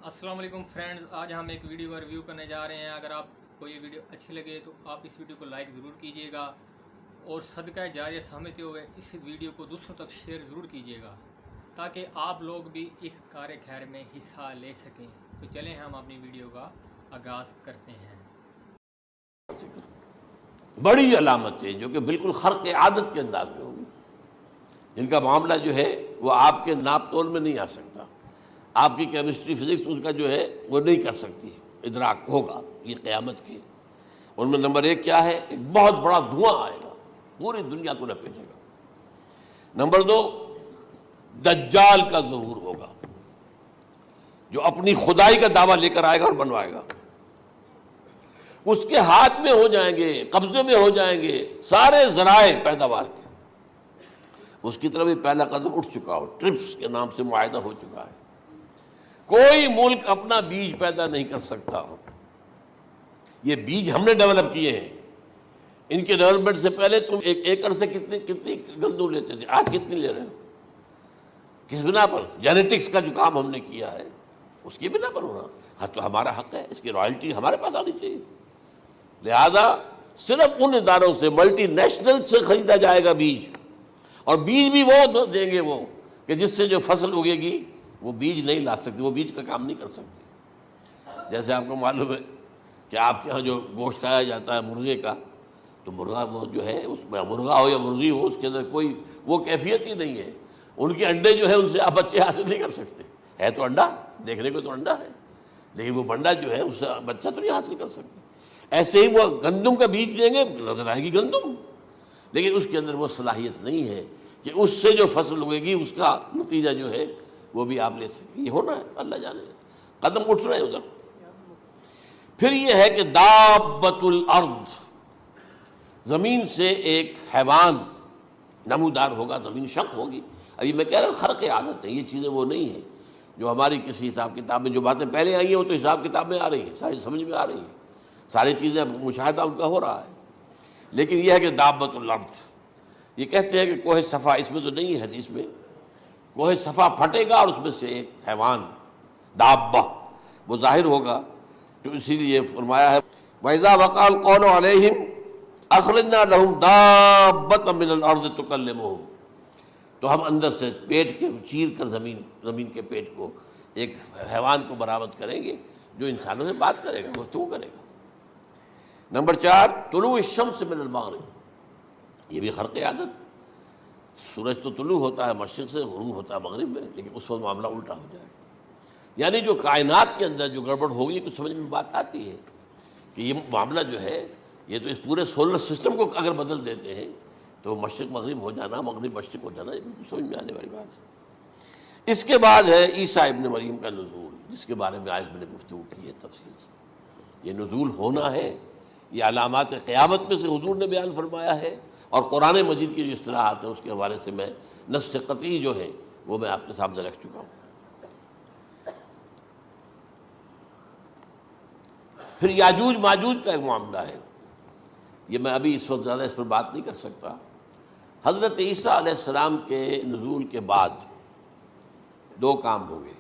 السلام علیکم فرینڈز، آج ہم ایک ویڈیو کا ریویو کرنے جا رہے ہیں۔ اگر آپ کو یہ ویڈیو اچھی لگے تو آپ اس ویڈیو کو لائک ضرور کیجئے گا اور صدقہ جاریہ سمجھتے ہوئے اس ویڈیو کو دوسروں تک شیئر ضرور کیجئے گا تاکہ آپ لوگ بھی اس کار خیر میں حصہ لے سکیں۔ تو چلیں ہم اپنی ویڈیو کا آغاز کرتے ہیں۔ بڑی علامتیں جو کہ بالکل خرق عادت کے انداز میں ہوگی، جن کا معاملہ جو ہے وہ آپ کے ناپ تول میں نہیں آ سکتا، آپ کی کیمسٹری فزکس اس کا جو ہے وہ نہیں کر سکتی، ادراک ہوگا یہ قیامت کی۔ ان میں نمبر 1 کیا ہے؟ ایک بہت بڑا دھواں آئے گا، پوری دنیا کو لپیٹے گا۔ نمبر 2، دجال کا ظہور ہوگا، جو اپنی خدائی کا دعویٰ لے کر آئے گا اور بنوائے گا۔ اس کے ہاتھ میں ہو جائیں گے، قبضے میں ہو جائیں گے سارے ذرائع پیداوار کے۔ اس کی طرف بھی پہلا قدم اٹھ چکا ہو، ٹرپس کے نام سے معاہدہ ہو چکا ہے۔ کوئی ملک اپنا بیج پیدا نہیں کر سکتا ہو، یہ بیج ہم نے ڈیولپ کیے ہیں۔ ان کے ڈیولپمنٹ سے پہلے تم ایک ایکڑ سے کتنی گندم لیتے تھے، آج کتنی لے رہے ہو؟ کس بنا پر؟ جینیٹکس کا جو کام ہم نے کیا ہے اس کی بنا پر ہو رہا۔ ہاں تو ہمارا حق ہے، اس کی رائلٹی ہمارے پاس آنی چاہیے۔ لہذا صرف ان اداروں سے، ملٹی نیشنل سے خریدا جائے گا بیج، اور بیج بھی وہ دیں گے وہ کہ جس سے جو فصل اگے گی وہ بیج نہیں لا سکتی، وہ بیج کا کام نہیں کر سکتی۔ جیسے آپ کو معلوم ہے کہ آپ کے ہاں جو گوشت کھایا جاتا ہے مرغے کا، تو مرغا وہ جو ہے اس میں مرغا ہو یا مرغی ہو، اس کے اندر کوئی وہ کیفیت ہی نہیں ہے۔ ان کے انڈے جو ہے ان سے آپ بچے حاصل نہیں کر سکتے، ہے تو انڈا، دیکھنے کو تو انڈا ہے، لیکن وہ بنڈا جو ہے اس سے بچہ تو نہیں حاصل کر سکتے۔ ایسے ہی وہ گندم کا بیج دیں گے، نظر آئے گی گندم، لیکن اس کے اندر وہ صلاحیت نہیں ہے کہ اس سے جو فصل اگے گی اس کا نتیجہ جو ہے وہ بھی آپ لے سکیں۔ یہ ہونا ہے، اللہ جانے، قدم اٹھ رہے ہیں ادھر۔ پھر یہ ہے کہ دابۃ الارض، زمین سے ایک حیوان نمودار ہوگا، زمین شق ہوگی۔ ابھی میں کہہ رہا ہوں خرق عادت ہے، یہ چیزیں وہ نہیں ہیں جو ہماری کسی حساب کتاب میں جو باتیں پہلے آئی ہیں وہ تو حساب کتاب میں آ رہی ہیں، ساری سمجھ میں آ رہی ہیں، ساری چیزیں مشاہدہ ان کا ہو رہا ہے۔ لیکن یہ ہے کہ دابۃ الارض، یہ کہتے ہیں کہ کوہ صفا، اس میں تو نہیں ہے حدیث میں، کوہ صفا پھٹے گا اور اس میں سے ایک حیوان دابہ وہ ظاہر ہوگا، تو اسی لیے فرمایا ہے وَإِذَا وَقَعَ الْقَوْلُ عَلَيْهِمْ أَخْرَجْنَا لَهُمْ دَابَّةً مِّنَ الْأَرْضِ تُكَلِّمُهُمْ، تو ہم اندر سے پیٹ کے چیر کر زمین کے پیٹ کو ایک حیوان کو برآمد کریں گے جو انسانوں سے بات کرے گا، گفتگو کرے گا۔ نمبر 4، طلوع الشمس من المغرب، یہ بھی خرق عادت۔ سورج تو طلوع ہوتا ہے مشرق سے، غروب ہوتا ہے مغرب میں، لیکن اس وقت معاملہ الٹا ہو جائے، یعنی جو کائنات کے اندر جو گڑبڑ ہوگی کچھ سمجھ میں بات آتی ہے کہ یہ معاملہ جو ہے، یہ تو اس پورے سولر سسٹم کو اگر بدل دیتے ہیں تو مشرق مغرب ہو جانا، مغرب مشرق ہو جانا، یہ سمجھ میں آنے والی بات ہے۔ اس کے بعد ہے عیسیٰ ابن مریم کا نزول، جس کے بارے میں آج میں نے گفتگو کی ہے تفصیل سے۔ یہ نزول ہونا ہے، یہ علامات قیامت میں سے حضور نے بیان فرمایا ہے، اور قرآن مجید کی جو اصطلاحات ہیں اس کے حوالے سے میں نص قطعی جو ہے وہ میں آپ کے سامنے رکھ چکا ہوں۔ پھر یاجوج ماجوج کا ایک معاملہ ہے، یہ میں ابھی اس وقت زیادہ اس پر بات نہیں کر سکتا۔ حضرت عیسیٰ علیہ السلام کے نزول کے بعد 2 کام ہوں گے،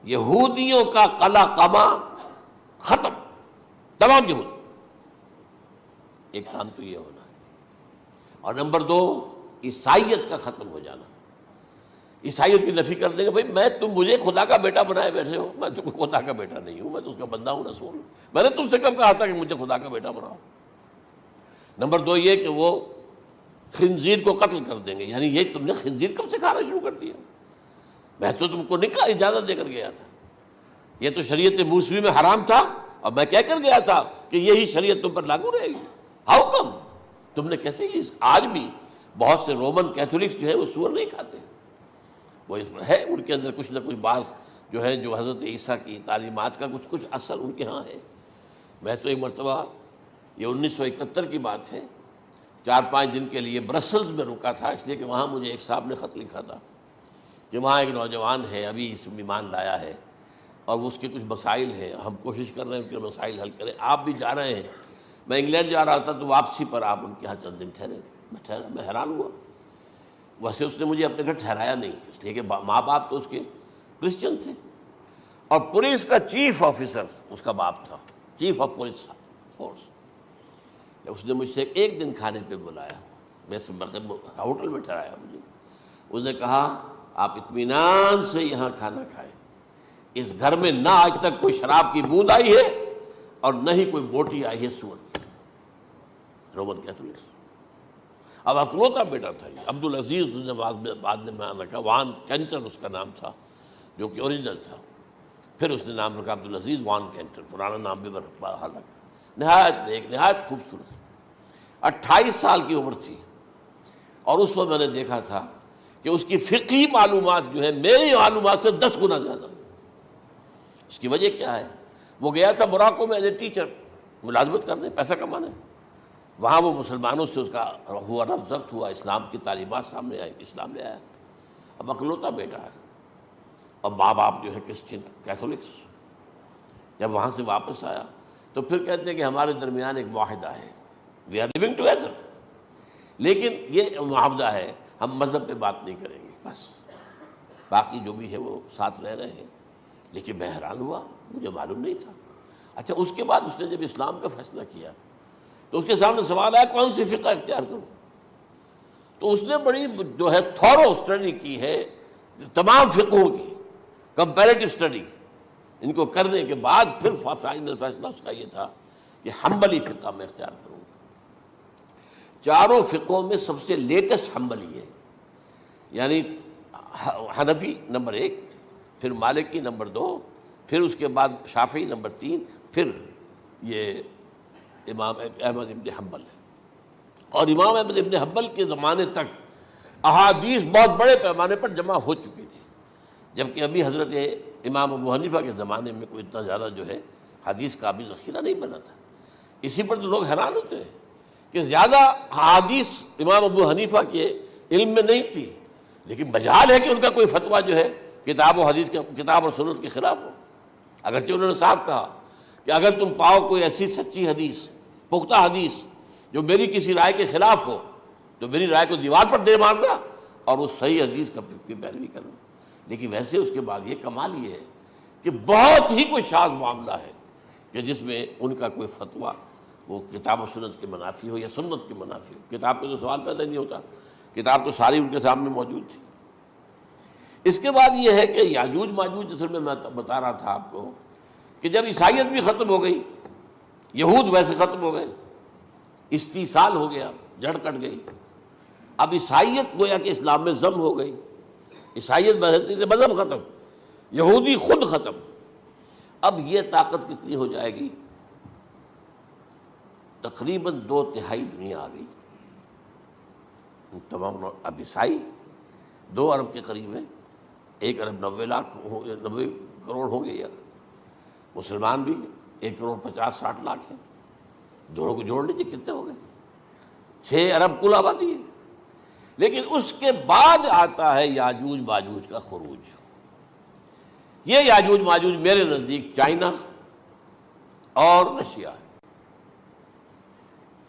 یہودیوں کا قلع قمع ختم، تمام یہود، ایک کام تو یہ ہونا ہے، اور نمبر 2 عیسائیت کا ختم ہو جانا۔ عیسائیت کی نفی کر دیں گے، بھائی تم مجھے خدا کا بیٹا بنائے بیٹھے ہو، میں تم خدا کا بیٹا نہیں ہوں، میں تو اس کا بندہ ہوں، رسول ہوں، میں نے تم سے کب کہا تھا کہ مجھے خدا کا بیٹا بناؤ۔ نمبر 2 یہ کہ وہ خنزیر کو قتل کر دیں گے، یعنی یہ تم نے خنزیر کب سے کھانا شروع کر دیا؟ میں تو تم کو نکاح اجازت دے کر گیا تھا، یہ تو شریعت موسوی میں حرام تھا، اور میں کہہ کر گیا تھا کہ یہی شریعت تم پر لاگو رہے گی، ہاؤ کم؟ تم نے کیسے یہ؟ آج بھی بہت سے رومن کیتھولکس جو ہے وہ سور نہیں کھاتے، وہ اس میں ہے ان کے اندر کچھ نہ کچھ بات جو ہے جو حضرت عیسیٰ کی تعلیمات کا کچھ اثر ان کے ہاں ہے۔ میں تو ایک مرتبہ، یہ 1971 کی بات ہے، 4-5 دن کے لیے برسلز میں رکا تھا، اس لیے کہ وہاں مجھے ایک صاحب نے خط لکھا تھا کہ وہاں ایک نوجوان ہے، ابھی اس ایمان لایا ہے، اور اس کے کچھ مسائل ہیں، ہم کوشش کر رہے ہیں ان کے مسائل حل کریں، آپ بھی جا رہے ہیں۔ میں انگلینڈ جا رہا تھا تو واپسی پر آپ ان کے یہاں چند دن ٹھہرے، میں حیران ہوا، ویسے اس نے مجھے اپنے گھر ٹھہرایا نہیں، اس لیے کہ ماں باپ تو اس کے کرسچن تھے، اور پولیس کا چیف آفیسر اس کا باپ تھا، چیف آف پولیس فورس۔ اس نے مجھ سے ایک دن کھانے پہ بلایا، میں ہوٹل میں ٹھہرایا مجھے، اس نے کہا آپ اطمینان سے یہاں کھانا کھائیں، اس گھر میں نہ آج تک کوئی شراب کی بوند آئی ہے اور نہ ہی کوئی بوٹی آئی ہے سور کی۔ Roman Catholics. اب اکلوتا بیٹا تھا یہ عبدالعزیز، اس نے بعد میں نام رکھا، وان کینٹر اس کا نام تھا جو کہ اوریجنل تھا، پھر اس نے نام رکھا عبدالعزیز وان کینٹر، پرانا نام بھی بہرحال رکھا۔ نہایت ایک نہایت خوبصورت، 28 سال کی عمر تھی، اور اس وقت میں نے دیکھا تھا کہ اس کی فقہی معلومات جو ہے میری معلومات سے 10 گنا زیادہ۔ اس کی وجہ کیا ہے؟ وہ گیا تھا موراکو میں ایز اے ٹیچر ملازمت کرنے، پیسہ کمانے، وہاں وہ مسلمانوں سے اس کا ہوا رفت ضبط ہوا، اسلام کی تعلیمات سامنے آئی، اسلام لے آیا۔ اب اکلوتا بیٹا ہے، اور ماں باپ جو ہے کرسچن کیتھولکس۔ جب وہاں سے واپس آیا تو پھر کہتے ہیں کہ ہمارے درمیان ایک معاہدہ ہے، وی آر لیونگ ٹوگیدر، لیکن یہ معاہدہ ہے ہم مذہب پہ بات نہیں کریں گے، بس باقی جو بھی ہے وہ ساتھ رہ رہے ہیں۔ لیکن میں حیران ہوا، مجھے معلوم نہیں تھا۔ اچھا، اس کے بعد اس نے جب اسلام کا فیصلہ کیا تو اس کے سامنے سوال آیا کون سی فقہ اختیار کروں؟ تو اس نے بڑی جو ہے تھورو اسٹڈی کی ہے تمام فقہوں کی، کمپیریٹو اسٹڈی، ان کو کرنے کے بعد پھر فائنل فیصلہ اس کا یہ تھا کہ حنبلی فقہ میں اختیار کروں۔ چاروں فقہوں میں سب سے لیٹسٹ حنبلی ہے، یعنی حنفی نمبر 1، پھر مالکی نمبر 2، پھر اس کے بعد شافعی نمبر 3، پھر یہ امام احمد ابن حنبل ہے۔ اور امام احمد ابن حنبل کے زمانے تک احادیث بہت بڑے پیمانے پر جمع ہو چکی تھی، جبکہ ابھی حضرت امام ابو حنیفہ کے زمانے میں کوئی اتنا زیادہ جو ہے حدیث کا ابھی ذخیرہ نہیں بنا تھا۔ اسی پر تو لوگ حیران ہوتے ہیں کہ زیادہ حدیث امام ابو حنیفہ کے علم میں نہیں تھی، لیکن مجال ہے کہ ان کا کوئی فتویٰ جو ہے کتاب و حدیث کے، کتاب اور سنت کے خلاف ہو۔ اگرچہ انہوں نے صاف کہا کہ اگر تم پاؤ کوئی ایسی سچی حدیث، پختہ حدیث جو میری کسی رائے کے خلاف ہو تو میری رائے کو دیوار پر دے مارنا اور اس صحیح حدیث کی پیروی کرنا۔ لیکن ویسے اس کے بعد یہ کمال یہ ہے کہ بہت ہی کوئی شاذ معاملہ ہے کہ جس میں ان کا کوئی فتویٰ وہ کتاب و سنت کے منافی ہو یا سنت کے منافی ہو۔ کتاب پہ تو سوال پیدا نہیں ہوتا، کتاب تو ساری ان کے سامنے موجود تھی۔ اس کے بعد یہ ہے کہ یاجوج ماجوج، جیسے میں بتا رہا تھا آپ کو کہ جب عیسائیت بھی ختم ہو گئی، یہود ویسے ختم ہو گئے، استیصال ہو گیا، جڑ کٹ گئی، اب عیسائیت گویا کہ اسلام میں ضم ہو گئی، عیسائیت مذہب ختم، یہودی خود ختم۔ اب یہ طاقت کتنی ہو جائے گی؟ تقریباً 2/3 دنیا آ گئی، تمام اب عیسائی 2 ارب کے قریب ہے، 1 ارب 90 کروڑ ہوں گے، یا مسلمان بھی 1 کروڑ 50-60 لاکھ ہیں، دونوں کو جوڑ لیجیے کتنے ہو گئے؟ 6 ارب کل آبادی ہے۔ لیکن اس کے بعد آتا ہے یاجوج ماجوج کا خروج۔ یہ یاجوج ماجوج میرے نزدیک چائنا اور رشیا ہے،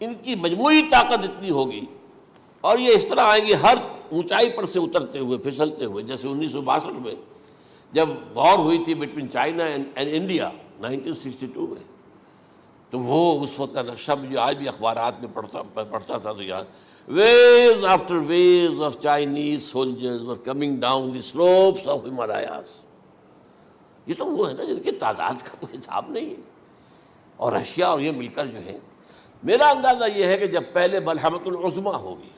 ان کی مجموعی طاقت اتنی ہوگی، اور یہ اس طرح آئیں گے ہر اونچائی پر سے اترتے ہوئے، پھسلتے ہوئے۔ جیسے 1962 میں جب وار ہوئی تھی بٹوین چائنا اینڈ انڈیا 1962 میں، تو وہ اس وقت کا نقشہ مجھے آج بھی اخبارات میں پڑھتا تھا تو یاد، waves after waves of Chinese soldiers were coming down the slopes of Himalayas۔ یہ تو وہ ہے نا جن کی تعداد کا کوئی حساب نہیں ہے۔ اور رشیا اور یہ مل کر جو ہے، میرا اندازہ یہ ہے کہ جب پہلے ملحمۃ العظمیٰ ہوگی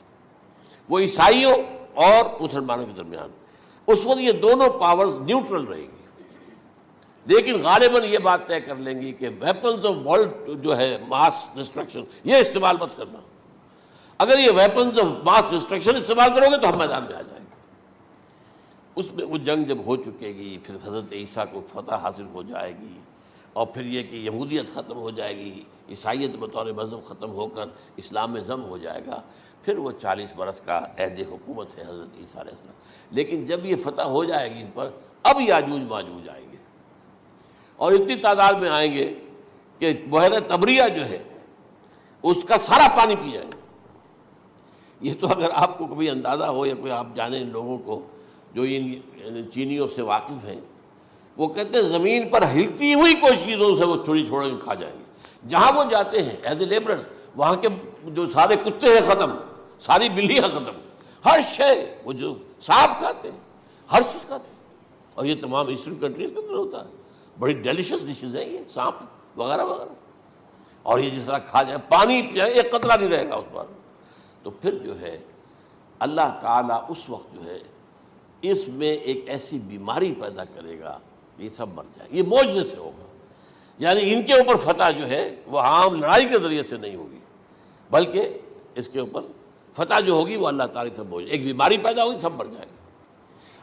وہ عیسائیوں اور مسلمانوں کے درمیان، اس وقت یہ دونوں پاورز نیوٹرل رہیں گی، لیکن غالباً یہ بات طے کر لیں گی کہ ویپنز آف ورلڈ جو ہے ماس ڈسٹرکشن، یہ استعمال مت کرنا۔ اگر یہ ویپنز آف ماس ڈسٹرکشن استعمال کرو گے تو ہم میدان میں آ جائیں گے۔ اس میں وہ جنگ جب ہو چکے گی، پھر حضرت عیسیٰ کو فتح حاصل ہو جائے گی، اور پھر یہ کہ یہودیت ختم ہو جائے گی، عیسائیت بطور مذہب ختم ہو کر اسلام میں ضم ہو جائے گا، پھر وہ 40 برس کا عہد حکومت ہے حضرت عیسیٰ علیہ السلام۔ لیکن جب یہ فتح ہو جائے گی ان پر، اب یاجوج ماجوج آئیں گے، اور اتنی تعداد میں آئیں گے کہ بحیرہ طبریہ جو ہے اس کا سارا پانی پی جائیں گے۔ یہ تو اگر آپ کو کبھی اندازہ ہو یا کوئی آپ جانیں ان لوگوں کو، جو ان چینیوں سے واقف ہیں، وہ کہتے ہیں زمین پر ہلتی ہوئی کوئی چیزوں سے وہ چوری چھوڑ کے کھا جائیں گے۔ جہاں وہ جاتے ہیں ایز اے لیبرر، وہاں کے جو سارے کتے ہیں ختم، ساری بلیاں ختم، ہر شے، وہ جو سانپ کھاتے ہیں، ہر چیز کھاتے ہیں۔ اور یہ تمام ایسٹرن کنٹریز کے اندر ہوتا ہے، بڑی ڈیلیشس ڈشز ہیں یہ سانپ وغیرہ وغیرہ۔ اور یہ جس طرح کھا جائے، پانی پئے ایک قطرہ نہیں رہے گا اس پر۔ تو پھر جو ہے اللہ تعالیٰ اس وقت جو ہے اس میں ایک ایسی بیماری پیدا کرے گا، یہ سب مر جائیں، یہ معجزے سے ہوگا۔ یعنی ان کے اوپر فتح جو ہے وہ عام لڑائی کے ذریعے سے نہیں ہوگی، بلکہ اس کے اوپر فتح جو ہوگی وہ اللہ تعالیٰ سے ہوگی۔ ایک بیماری پیدا ہوگی، سب مر جائیں گے۔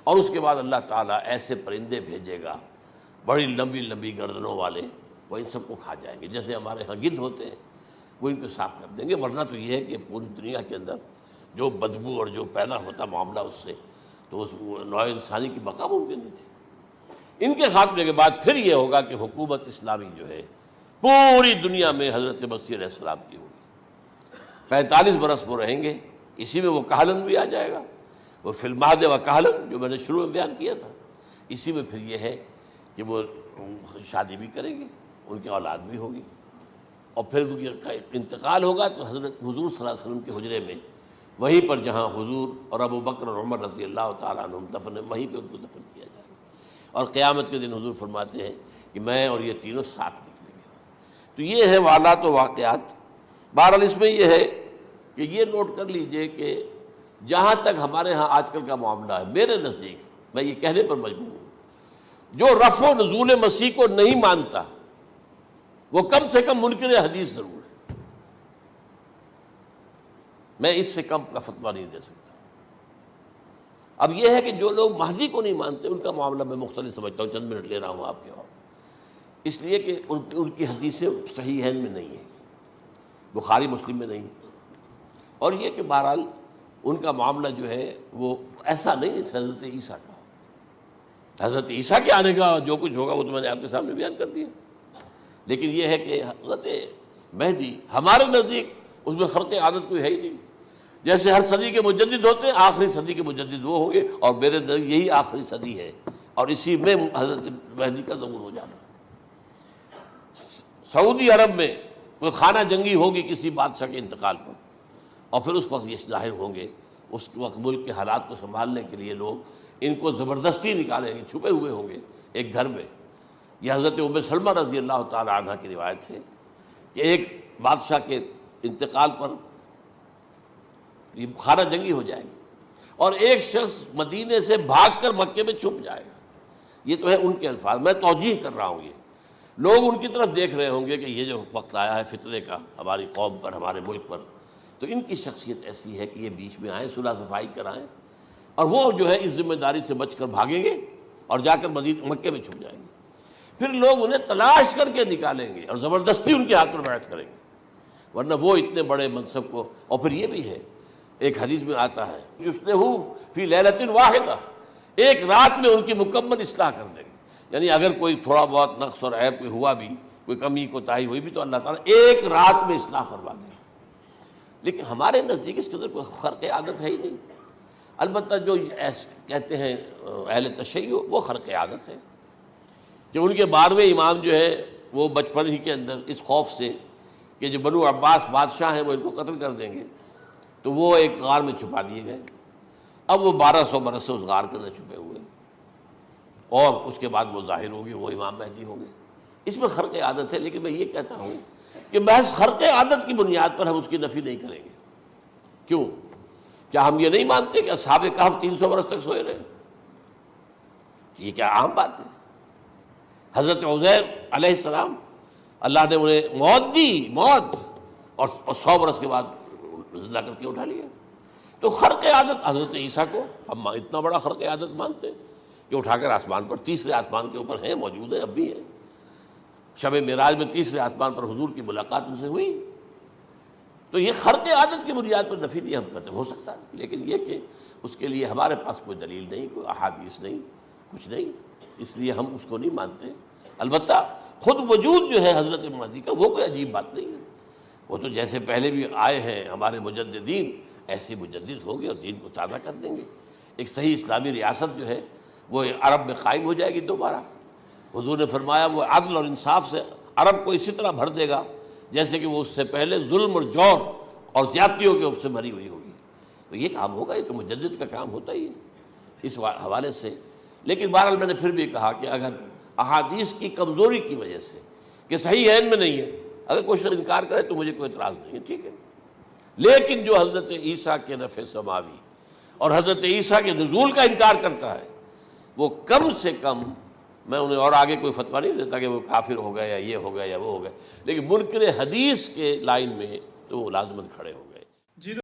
اور اس کے بعد اللہ تعالیٰ ایسے پرندے بھیجے گا بڑی لمبی لمبی گردنوں والے، وہ ان سب کو کھا جائیں گے۔ جیسے ہمارے ہاں گدھ ہوتے ہیں، وہ ان کو صاف کر دیں گے۔ ورنہ تو یہ ہے کہ پوری دنیا کے اندر جو بدبو اور جو پیدا ہوتا معاملہ اس سے، تو اس نوع انسانی کی بقا ممکن نہیں تھی۔ ان کے خاتمے کے بعد پھر یہ ہوگا کہ حکومت اسلامی جو ہے پوری دنیا میں حضرت مسیح علیہ السلام کی ہوگی۔ 45 برس وہ رہیں گے، اسی میں وہ کہلن بھی آ جائے گا، وہ فی المہد و کہلن جو میں نے شروع میں بیان کیا تھا۔ اسی میں پھر یہ ہے کہ وہ شادی بھی کریں گے، ان کی اولاد بھی ہوگی، اور پھر ان کا انتقال ہوگا تو حضرت حضور صلی اللہ علیہ وسلم کے حجرے میں، وہیں پر جہاں حضور اور ابو بکر اور عمر رضی اللہ تعالیٰ عنہم دفن ہیں، وہیں پہ ان کو دفن کیا جائے گا۔ اور قیامت کے دن حضور فرماتے ہیں کہ میں اور یہ تینوں ساتھ نکلیں گے۔ تو یہ ہے والات و واقعات۔ بہرحال اس میں یہ ہے کہ یہ نوٹ کر لیجئے کہ جہاں تک ہمارے ہاں آج کل کا معاملہ ہے، میرے نزدیک میں یہ کہنے پر مجبور ہوں، جو رفع و نزول مسیح کو نہیں مانتا وہ کم سے کم منکر حدیث ضرور ہے۔ میں اس سے کم کا فتویٰ نہیں دے سکتا۔ اب یہ ہے کہ جو لوگ مہدی کو نہیں مانتے ان کا معاملہ میں مختلف سمجھتا ہوں، چند منٹ لے رہا ہوں آپ کے، اور اس لیے کہ ان کی حدیثیں صحیحین میں نہیں ہیں، بخاری مسلم میں نہیں، اور یہ کہ بہرحال ان کا معاملہ جو ہے وہ ایسا نہیں ہے حضرت عیسیٰ کا۔ حضرت عیسیٰ کے آنے کا جو کچھ ہوگا وہ تو میں نے آپ کے سامنے بیان کر دیا، لیکن یہ ہے کہ حضرت مہدی ہمارے نزدیک اس میں خرق عادت کوئی ہے ہی نہیں۔ جیسے ہر صدی کے مجدد ہوتے ہیں، آخری صدی کے مجدد وہ ہوں گے، اور میرے نزدیک یہی آخری صدی ہے، اور اسی میں حضرت مہدی کا ظہور ہو جانا۔ سعودی عرب میں کوئی خانہ جنگی ہوگی کسی بادشاہ کے انتقال پر، اور پھر اس وقت یہ ظاہر ہوں گے، اس وقت ملک کے حالات کو سنبھالنے کے لیے لوگ ان کو زبردستی نکالیں گے، چھپے ہوئے ہوں گے ایک گھر میں۔ یہ حضرت ام سلمہ رضی اللہ تعالی عنہ کی روایت ہے کہ ایک بادشاہ کے انتقال پر یہ خانہ جنگی ہو جائے گی، اور ایک شخص مدینے سے بھاگ کر مکے میں چھپ جائے گا۔ یہ تو ہے ان کے الفاظ، میں توجیہ کر رہا ہوں۔ یہ لوگ ان کی طرف دیکھ رہے ہوں گے کہ یہ جو وقت آیا ہے فتنے کا ہماری قوم پر، ہمارے ملک پر، تو ان کی شخصیت ایسی ہے کہ یہ بیچ میں آئیں، صلح صفائی کرائیں، اور وہ جو ہے اس ذمہ داری سے بچ کر بھاگیں گے اور جا کر مکے میں چھپ جائیں گے۔ پھر لوگ انہیں تلاش کر کے نکالیں گے اور زبردستی ان کے ہاتھ پر بیعت کریں گے، ورنہ وہ اتنے بڑے منصب کو۔ اور پھر یہ بھی ہے، ایک حدیث میں آتا ہے یصلحوا فی لیلۃ واحدہ، ایک رات میں ان کی مکمل اصلاح کر دیں گے۔ یعنی اگر کوئی تھوڑا بہت نقص اور عیب کوئی ہوا بھی، کوئی کمی کوتاہی ہوئی بھی، تو اللہ تعالیٰ ایک رات میں اصلاح کروا دیں گے۔ لیکن ہمارے نزدیک اس قدر کوئی خرق عادت ہے ہی نہیں۔ البتہ جو کہتے ہیں اہل تشیع، وہ خرق عادت ہے کہ ان کے 12ویں امام جو ہے وہ بچپن ہی کے اندر اس خوف سے کہ جو بنو عباس بادشاہ ہیں وہ ان کو قتل کر دیں گے، تو وہ ایک غار میں چھپا دیے گئے۔ اب وہ 1200 برس سے اس غار کے اندر چھپے ہوئے، اور اس کے بعد وہ ظاہر ہوگی، وہ امام مہدی ہوں گے۔ اس میں خرق عادت ہے، لیکن میں یہ کہتا ہوں کہ محض خرق عادت کی بنیاد پر ہم اس کی نفی نہیں کریں گے۔ کیوں؟ کیا ہم یہ نہیں مانتے کہ اصحاب کہف 300 برس تک سوئے رہے؟ یہ کیا عام بات ہے؟ حضرت عزیر علیہ السلام، اللہ نے انہیں موت دی، موت، اور 100 برس کے بعد زندہ کر کے اٹھا لیا۔ تو خرق عادت حضرت عیسیٰ کو ہم اتنا بڑا خرق عادت مانتے ہیں کہ اٹھا کر آسمان پر، تیسرے آسمان کے اوپر ہیں، موجود ہیں، اب بھی ہیں۔ شب معراج میں تیسرے آسمان پر حضور کی ملاقات ان سے ہوئی۔ تو یہ خرق عادت کی بنیاد پر نفی نہیں ہم کرتے، ہو سکتا ہے، لیکن یہ کہ اس کے لیے ہمارے پاس کوئی دلیل نہیں، کوئی احادیث نہیں، کچھ نہیں، اس لیے ہم اس کو نہیں مانتے۔ البتہ خود وجود جو ہے حضرت مہدی کا وہ کوئی عجیب بات نہیں ہے، وہ تو جیسے پہلے بھی آئے ہیں ہمارے مجددین، ایسے مجدد ہوں گے اور دین کو تازہ کر دیں گے۔ ایک صحیح اسلامی ریاست جو ہے وہ عرب میں قائم ہو جائے گی دوبارہ۔ حضور نے فرمایا وہ عدل اور انصاف سے عرب کو اسی طرح بھر دے گا جیسے کہ وہ اس سے پہلے ظلم اور جور اور زیادتیوں کے سے بھری ہوئی ہوگی۔ تو یہ کام ہوگا، یہ تو مجدد کا کام ہوتا ہی ہے اس حوالے سے۔ لیکن بہرحال میں نے پھر بھی کہا کہ اگر احادیث کی کمزوری کی وجہ سے کہ صحیح عین میں نہیں ہے، اگر کوئی شخص انکار کرے تو مجھے کوئی اعتراض نہیں ہے، ٹھیک ہے۔ لیکن جو حضرت عیسیٰ کے نفع سماوی اور حضرت عیسیٰ کے نزول کا انکار کرتا ہے وہ کم سے کم، میں انہیں اور آگے کوئی فتویٰ نہیں دیتا کہ وہ کافر ہو گئے یا یہ ہو گئے یا وہ ہو گئے، لیکن منکر حدیث کے لائن میں تو وہ لازماً کھڑے ہو گئے۔